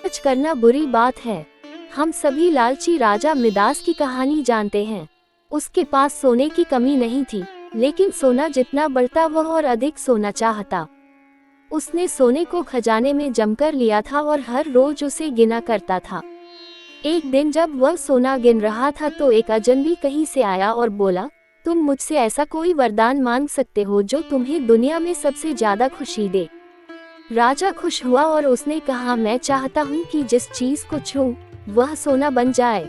खर्च करना बुरी बात है। हम सभी लालची राजा मिदास की कहानी जानते हैं। उसके पास सोने की कमी नहीं थी, लेकिन सोना जितना बढ़ता वह और अधिक सोना चाहता। उसने सोने को खजाने में जमकर लिया था और हर रोज उसे गिना करता था। एक दिन जब वह सोना गिन रहा था तो एक अजनबी कहीं से आया और बोला, तुम मुझसे ऐसा कोई वरदान मांग सकते हो जो तुम्हें दुनिया में सबसे ज्यादा खुशी दे। राजा खुश हुआ और उसने कहा, मैं चाहता हूँ कि जिस चीज को छूऊं वह सोना बन जाए।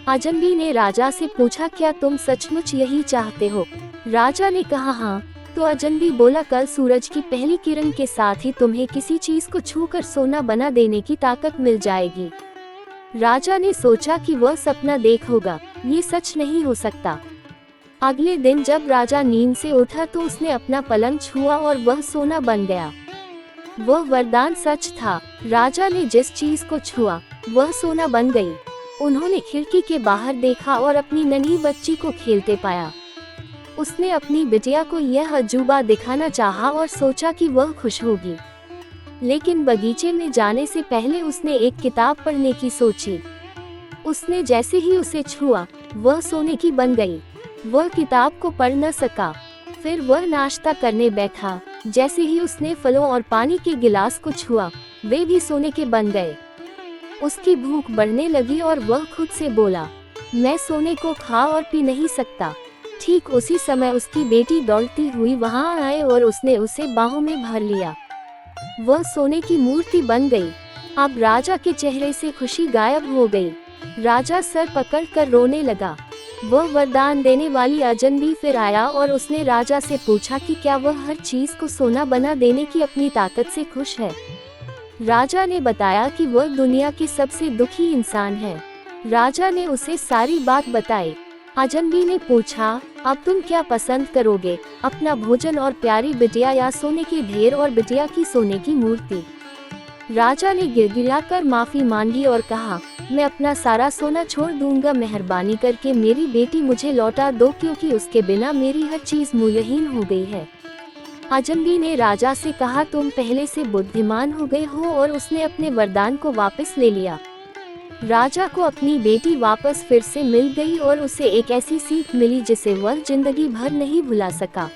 अजनबी ने राजा से पूछा, क्या तुम सचमुच यही चाहते हो? राजा ने कहा, हाँ। तो अजनबी बोला, कल सूरज की पहली किरण के साथ ही तुम्हें किसी चीज को छूकर सोना बना देने की ताकत मिल जाएगी। राजा ने सोचा कि वह सपना देख होगा, ये सच नहीं हो सकता। अगले दिन जब राजा नींद से उठा तो उसने अपना पलंग छुआ और वह सोना बन गया। वह वरदान सच था। राजा ने जिस चीज को छुआ वह सोना बन गई। उन्होंने खिड़की के बाहर देखा और अपनी नन्ही बच्ची को खेलते पाया। उसने अपनी बिटिया को यह अजूबा दिखाना चाहा और सोचा कि वह खुश होगी, लेकिन बगीचे में जाने से पहले उसने एक किताब पढ़ने की सोची। उसने जैसे ही उसे छुआ वह सोने की बन गई। वह किताब को पढ़ न सका। फिर वह नाश्ता करने बैठा। जैसे ही उसने फलों और पानी के गिलास को छुआ वे भी सोने के बन गए। उसकी भूख बढ़ने लगी और वह खुद से बोला, मैं सोने को खा और पी नहीं सकता। ठीक उसी समय उसकी बेटी दौड़ती हुई वहां आए और उसने उसे बाहों में भर लिया। वह सोने की मूर्ति बन गई। अब राजा के चेहरे से खुशी गायब हो गई। राजा सर पकड़कर रोने लगा। वह वरदान देने वाली अजनबी फिर आया और उसने राजा से पूछा कि क्या वह हर चीज को सोना बना देने की अपनी ताकत से खुश है। राजा ने बताया कि वह दुनिया के सबसे दुखी इंसान है। राजा ने उसे सारी बात बताई। अजनबी ने पूछा, अब तुम क्या पसंद करोगे, अपना भोजन और प्यारी बिटिया या सोने के ढेर और बिटिया की सोने की मूर्ति? राजा ने गिड़गिड़ाकर माफी मांगी और कहा, मैं अपना सारा सोना छोड़ दूंगा, मेहरबानी करके मेरी बेटी मुझे लौटा दो क्योंकि उसके बिना मेरी हर चीज मूल्यहीन हो गई है। अजनबी ने राजा से कहा, तुम पहले से बुद्धिमान हो गए हो, और उसने अपने वरदान को वापस ले लिया। राजा को अपनी बेटी वापस फिर से मिल गई और उसे एक ऐसी सीख मिली जिसे वह जिंदगी भर नहीं भुला सका।